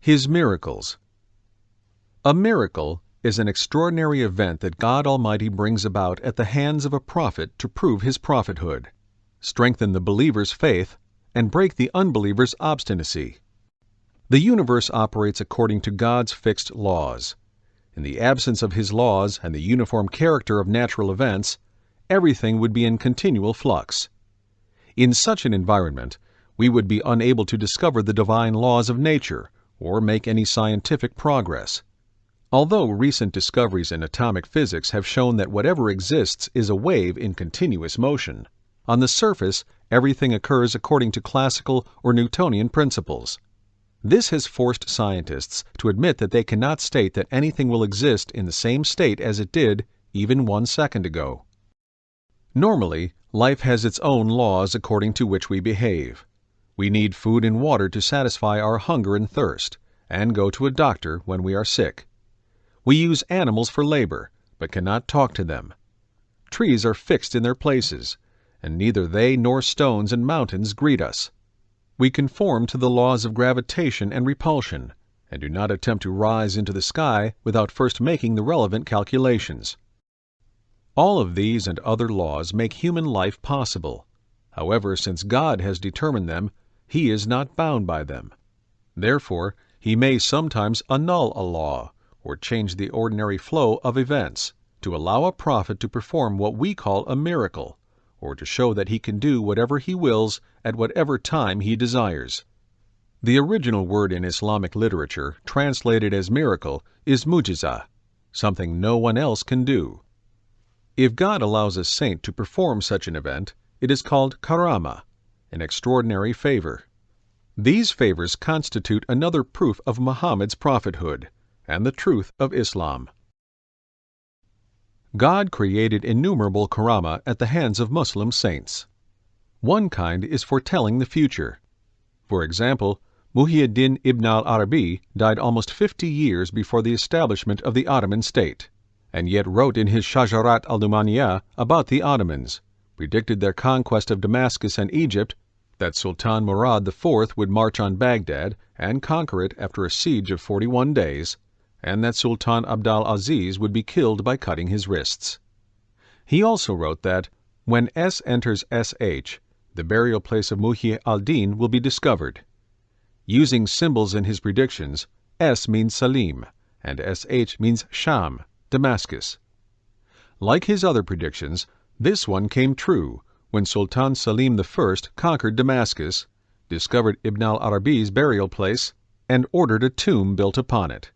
His miracles. A miracle is an extraordinary event that God Almighty brings about at the hands of a prophet to prove his prophethood, strengthen the believer's faith, and break the unbeliever's obstinacy. The universe operates according to God's fixed laws. In the absence of his laws and the uniform character of natural events, everything would be in continual flux. In such an environment, we would be unable to discover the divine laws of nature or make any scientific progress. Although recent discoveries in atomic physics have shown that whatever exists is a wave in continuous motion, on the surface everything occurs according to classical or Newtonian principles. This has forced scientists to admit that they cannot state that anything will exist in the same state as it did even 1 second ago. Normally, life has its own laws according to which we behave. We need food and water to satisfy our hunger and thirst, and go to a doctor when we are sick. We use animals for labor, but cannot talk to them. Trees are fixed in their places, and neither they nor stones and mountains greet us. We conform to the laws of gravitation and repulsion, and do not attempt to rise into the sky without first making the relevant calculations. All of these and other laws make human life possible. However, since God has determined them, He is not bound by them. Therefore, He may sometimes annul a law, or change the ordinary flow of events, to allow a prophet to perform what we call a miracle, or to show that he can do whatever he wills at whatever time he desires. The original word in Islamic literature, translated as miracle, is mu'jiza, something no one else can do. If God allows a saint to perform such an event, it is called karama, an extraordinary favor. These favors constitute another proof of Muhammad's prophethood and the truth of Islam. God created innumerable karama at the hands of Muslim saints. One kind is foretelling the future. For example, Muhyiddin ibn al-Arabi died almost 50 years before the establishment of the Ottoman state, and yet wrote in his Shajarat al-Dumaniyah about the Ottomans, predicted their conquest of Damascus and Egypt, that Sultan Murad IV would march on Baghdad and conquer it after a siege of 41 days, and that Sultan Abd al-Aziz would be killed by cutting his wrists. He also wrote that, when S enters SH, the burial place of Muhyi al-Din will be discovered. Using symbols in his predictions, S means Salim, and SH means Sham, Damascus. Like his other predictions, this one came true when Sultan Salim I conquered Damascus, discovered Ibn al-Arabi's burial place, and ordered a tomb built upon it.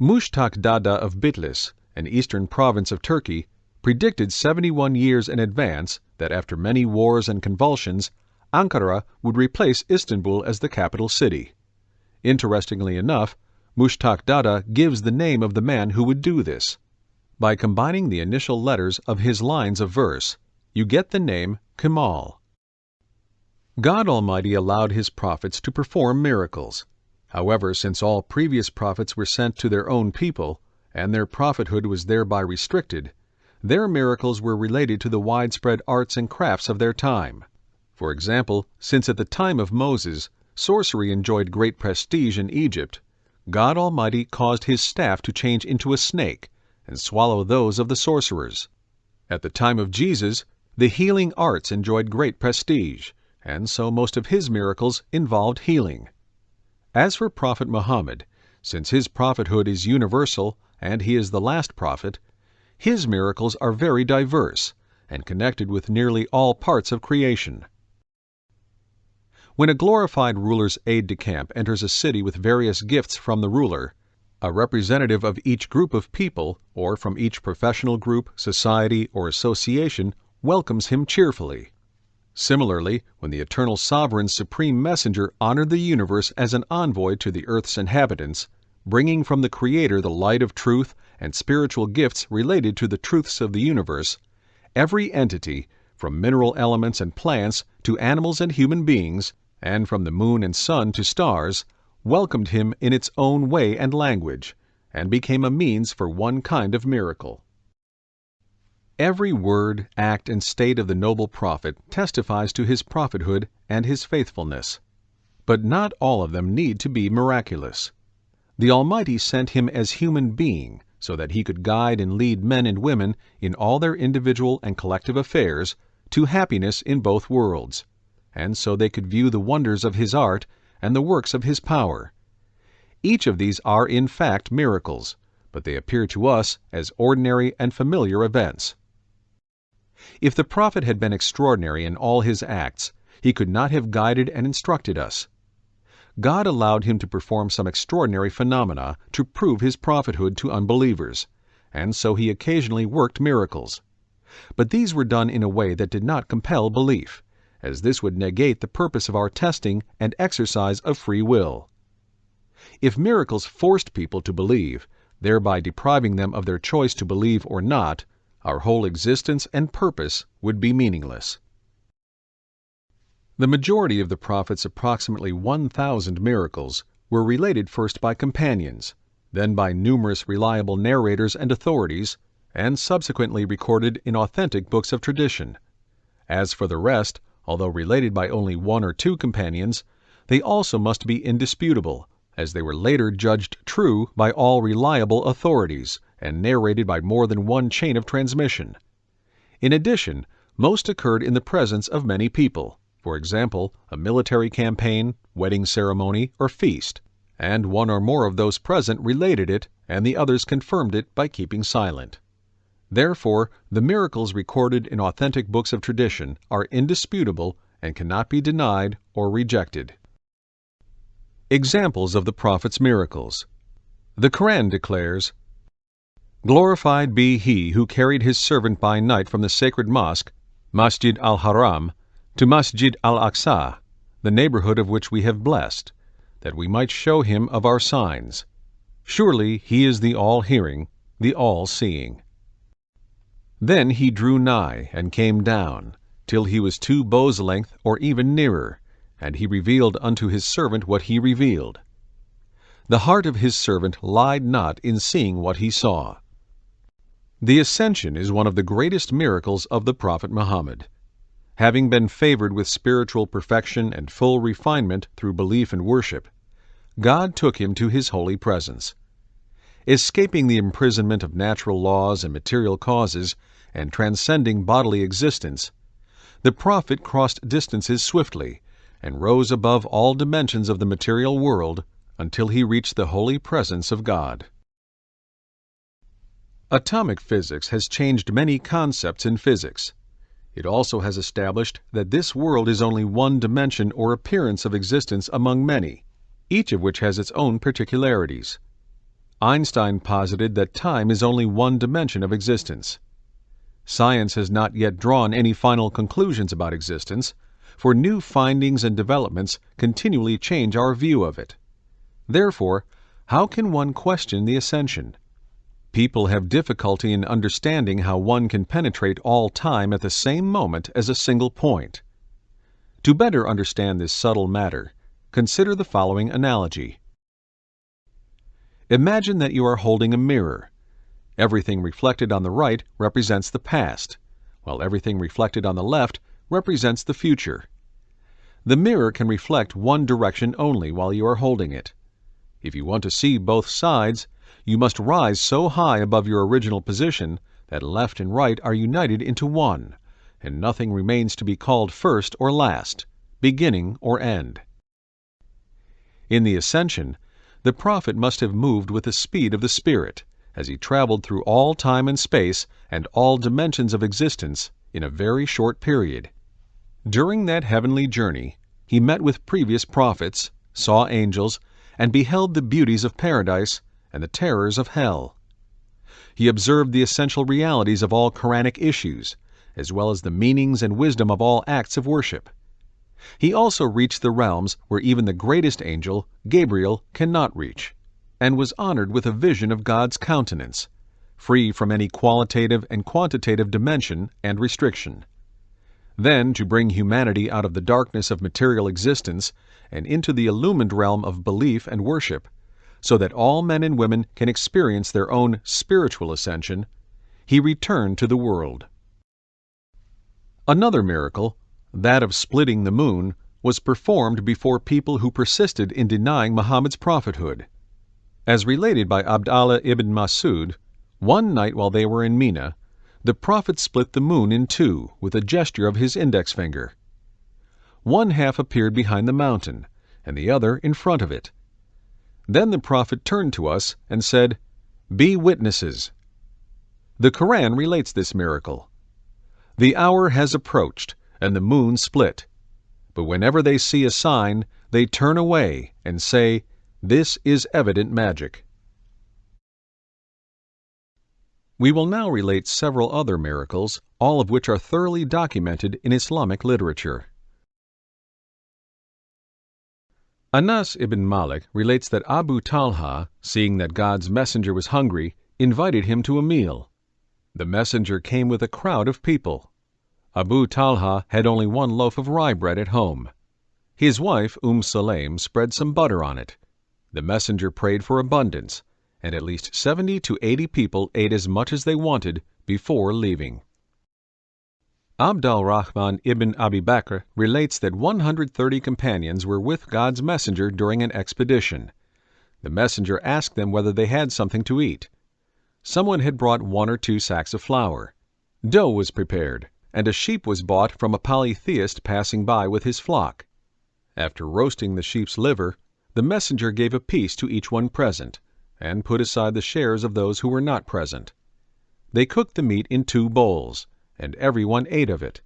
Mushtaq Dada of Bitlis, an eastern province of Turkey, predicted 71 years in advance that after many wars and convulsions, Ankara would replace Istanbul as the capital city. Interestingly enough, Mushtaq Dada gives the name of the man who would do this. By combining the initial letters of his lines of verse, you get the name Kemal. God Almighty allowed His prophets to perform miracles. However, since all previous prophets were sent to their own people, and their prophethood was thereby restricted, their miracles were related to the widespread arts and crafts of their time. For example, since at the time of Moses, sorcery enjoyed great prestige in Egypt, God Almighty caused His staff to change into a snake and swallow those of the sorcerers. At the time of Jesus, the healing arts enjoyed great prestige, and so most of His miracles involved healing. As for Prophet Muhammad, since his prophethood is universal and he is the last prophet, his miracles are very diverse and connected with nearly all parts of creation. When a glorified ruler's aide-de-camp enters a city with various gifts from the ruler, a representative of each group of people, or from each professional group, society, or association, welcomes him cheerfully. Similarly, when the eternal sovereign's supreme messenger honored the universe as an envoy to the earth's inhabitants, bringing from the Creator the light of truth and spiritual gifts related to the truths of the universe, every entity, from mineral elements and plants to animals and human beings, and from the moon and sun to stars, welcomed him in its own way and language, and became a means for one kind of miracle. Every word, act, and state of the noble prophet testifies to his prophethood and his faithfulness. But not all of them need to be miraculous. The Almighty sent him as human being so that he could guide and lead men and women in all their individual and collective affairs to happiness in both worlds, and so they could view the wonders of his art and the works of his power. Each of these are in fact miracles, but they appear to us as ordinary and familiar events. If the prophet had been extraordinary in all his acts, he could not have guided and instructed us. God allowed him to perform some extraordinary phenomena to prove his prophethood to unbelievers, and so he occasionally worked miracles. But these were done in a way that did not compel belief, as this would negate the purpose of our testing and exercise of free will. If miracles forced people to believe, thereby depriving them of their choice to believe or not, our whole existence and purpose would be meaningless. The majority of the prophet's approximately 1,000 miracles were related first by companions, then by numerous reliable narrators and authorities, and subsequently recorded in authentic books of tradition. As for the rest, although related by only one or two companions, they also must be indisputable, as they were later judged true by all reliable authorities and narrated by more than one chain of transmission. In addition, most occurred in the presence of many people. For example, a military campaign, wedding ceremony, or feast, and one or more of those present related it, and the others confirmed it by keeping silent. Therefore, the miracles recorded in authentic books of tradition are indisputable and cannot be denied or rejected. Examples of the prophet's miracles. The Quran declares, "Glorified be he who carried his servant by night from the sacred mosque, Masjid al-Haram, to Masjid al-Aqsa, the neighborhood of which we have blessed, that we might show him of our signs. Surely he is the all-hearing, the all-seeing. Then he drew nigh and came down, till he was 2 bows' length or even nearer, and he revealed unto his servant what he revealed. The heart of his servant lied not in seeing what he saw." The Ascension is one of the greatest miracles of the Prophet Muhammad. Having been favored with spiritual perfection and full refinement through belief and worship, God took him to his holy presence. Escaping the imprisonment of natural laws and material causes, and transcending bodily existence, the prophet crossed distances swiftly and rose above all dimensions of the material world until he reached the holy presence of God. Atomic physics has changed many concepts in physics. It also has established that this world is only one dimension or appearance of existence among many, each of which has its own particularities. Einstein posited that time is only one dimension of existence. Science has not yet drawn any final conclusions about existence, for new findings and developments continually change our view of it. Therefore, how can one question the Ascension? People have difficulty in understanding how one can penetrate all time at the same moment as a single point. To better understand this subtle matter, consider the following analogy. Imagine that you are holding a mirror. Everything reflected on the right represents the past, while everything reflected on the left represents the future. The mirror can reflect one direction only while you are holding it. If you want to see both sides, you must rise so high above your original position that left and right are united into one, and nothing remains to be called first or last, beginning or end. In the Ascension, the prophet must have moved with the speed of the Spirit, as he traveled through all time and space and all dimensions of existence in a very short period. During that heavenly journey, he met with previous prophets, saw angels, and beheld the beauties of paradise and the terrors of hell. He observed the essential realities of all Quranic issues, as well as the meanings and wisdom of all acts of worship. He also reached the realms where even the greatest angel, Gabriel, cannot reach, and was honored with a vision of God's countenance, free from any qualitative and quantitative dimension and restriction. Then, to bring humanity out of the darkness of material existence and into the illumined realm of belief and worship, so that all men and women can experience their own spiritual ascension, he returned to the world. Another miracle, that of splitting the moon, was performed before people who persisted in denying Muhammad's prophethood. As related by Abdallah ibn Masud, one night while they were in Mina, the Prophet split the moon in two with a gesture of his index finger. One half appeared behind the mountain, and the other in front of it. Then the Prophet turned to us and said, "Be witnesses." The Quran relates this miracle. The hour has approached, and the moon split. But whenever they see a sign, they turn away and say, "This is evident magic." We will now relate several other miracles, all of which are thoroughly documented in Islamic literature. Anas ibn Malik relates that Abu Talha, seeing that God's messenger was hungry, invited him to a meal. The messenger came with a crowd of people. Abu Talha had only one loaf of rye bread at home. His wife, Sulaim, spread some butter on it. The messenger prayed for abundance, and at least 70 to 80 people ate as much as they wanted before leaving. Abd al-Rahman ibn Abi Bakr relates that 130 companions were with God's messenger during an expedition. The messenger asked them whether they had something to eat. Someone had brought 1 or 2 sacks of flour. Dough was prepared, and a sheep was bought from a polytheist passing by with his flock. After roasting the sheep's liver, the messenger gave a piece to each one present, and put aside the shares of those who were not present. They cooked the meat in 2 bowls, and everyone ate of it.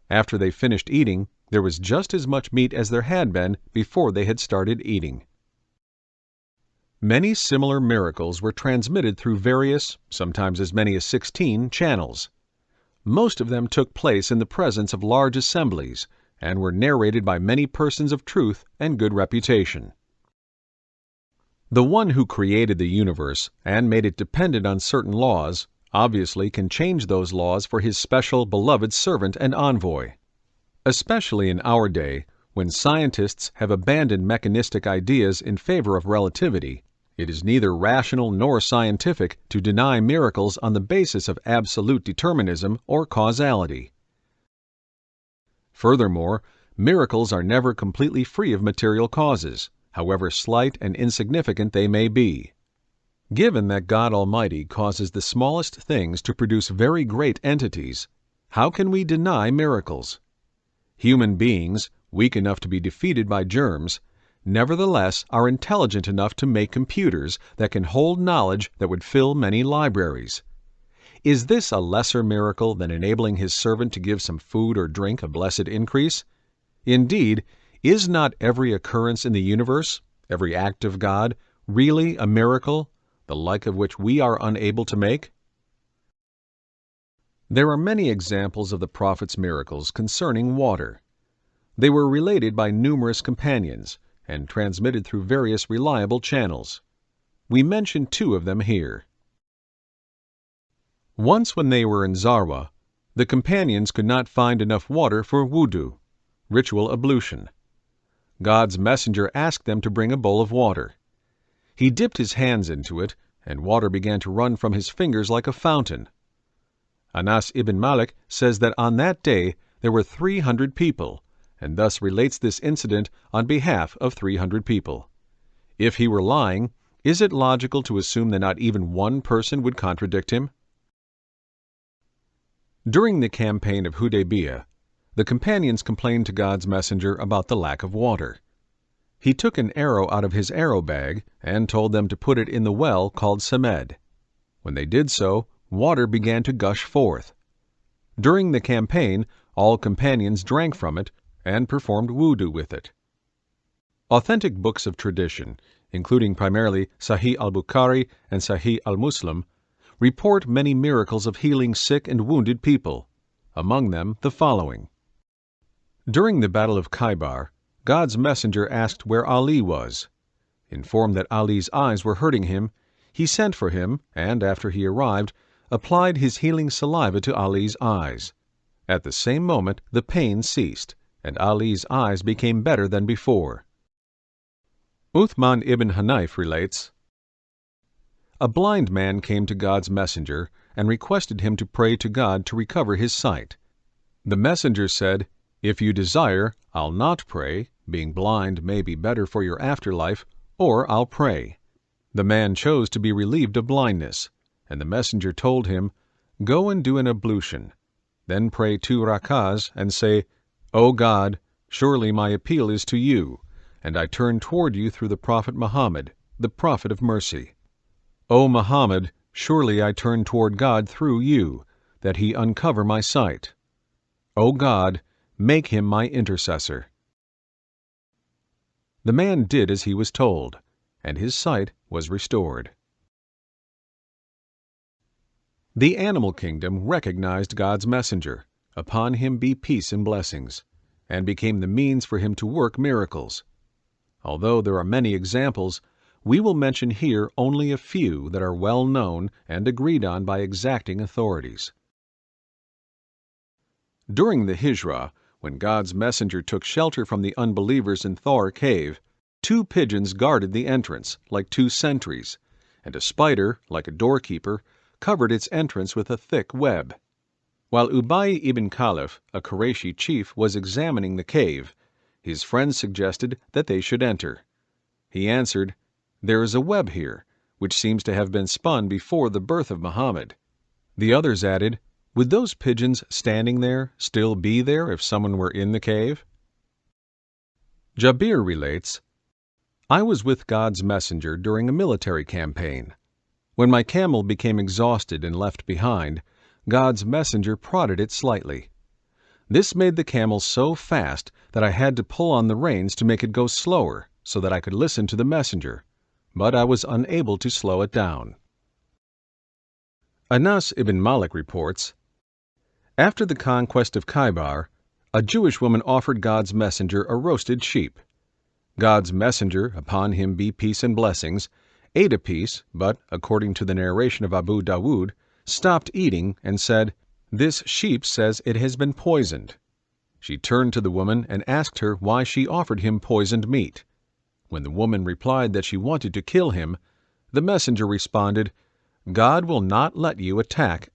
After they finished eating, there was just as much meat as there had been before they had started eating. Many similar miracles were transmitted through various, sometimes as many as 16, channels. Most of them took place in the presence of large assemblies, and were narrated by many persons of truth and good reputation. The one who created the universe and made it dependent on certain laws obviously can change those laws for his special beloved servant and envoy. Especially in our day, when scientists have abandoned mechanistic ideas in favor of relativity, it is neither rational nor scientific to deny miracles on the basis of absolute determinism or causality. Furthermore, miracles are never completely free of material causes, however slight and insignificant they may be. Given that God Almighty causes the smallest things to produce very great entities, how can we deny miracles? Human beings, weak enough to be defeated by germs, nevertheless are intelligent enough to make computers that can hold knowledge that would fill many libraries. Is this a lesser miracle than enabling His servant to give some food or drink a blessed increase? Indeed, is not every occurrence in the universe, every act of God, really a miracle, the like of which we are unable to make? There are many examples of the Prophet's miracles concerning water. They were related by numerous companions, and transmitted through various reliable channels. We mention 2 of them here. Once when they were in Zarwa, the companions could not find enough water for wudu, ritual ablution. God's messenger asked them to bring a bowl of water. He dipped his hands into it, and water began to run from his fingers like a fountain. Anas ibn Malik says that on that day there were 300 people, and thus relates this incident on behalf of 300 people. If he were lying, is it logical to assume that not even one person would contradict him? During the campaign of Hudaybiyah, the companions complained to God's messenger about the lack of water. He took an arrow out of his arrow bag and told them to put it in the well called Samed. When they did so, water began to gush forth. During the campaign, all companions drank from it and performed wudu with it. Authentic books of tradition, including primarily Sahih al-Bukhari and Sahih al-Muslim, report many miracles of healing sick and wounded people, among them the following. During the Battle of Khaybar, God's messenger asked where Ali was. Informed that Ali's eyes were hurting him, he sent for him and, after he arrived, applied his healing saliva to Ali's eyes. At the same moment the pain ceased, and Ali's eyes became better than before. Uthman ibn Hanif relates, a blind man came to God's messenger and requested him to pray to God to recover his sight. The messenger said, If you desire, I'll not pray, being blind may be better for your afterlife, or I'll pray." The man chose to be relieved of blindness, and the messenger told him, "Go and do an ablution. Then pray 2 rakahs and say, 'O God, surely my appeal is to you, and I turn toward you through the Prophet Muhammad, the Prophet of mercy. O Muhammad, surely I turn toward God through you, that he uncover my sight. O God, make him my intercessor.'" The man did as he was told, and his sight was restored. The animal kingdom recognized God's messenger, upon him be peace and blessings, and became the means for him to work miracles. Although there are many examples, we will mention here only a few that are well known and agreed on by exacting authorities. During the Hijrah, when God's messenger took shelter from the unbelievers in Thawr cave, 2 pigeons guarded the entrance, like 2 sentries, and a spider, like a doorkeeper, covered its entrance with a thick web. While Ubay ibn Khalaf, a Qurayshi chief, was examining the cave, his friends suggested that they should enter. He answered, "There is a web here, which seems to have been spun before the birth of Muhammad." The others added, "Would those pigeons standing there still be there if someone were in the cave?" Jabir relates, "I was with God's messenger during a military campaign. When my camel became exhausted and left behind, God's messenger prodded it slightly. This made the camel so fast that I had to pull on the reins to make it go slower so that I could listen to the messenger, but I was unable to slow it down." Anas ibn Malik reports, "After the conquest of Khaybar, a Jewish woman offered God's messenger a roasted sheep. God's messenger, upon him be peace and blessings, ate a piece, but, according to the narration of Abu Dawood, stopped eating and said, 'This sheep says it has been poisoned.' She turned to the woman and asked her why she offered him poisoned meat. When the woman replied that she wanted to kill him, the messenger responded, 'God will not let you attack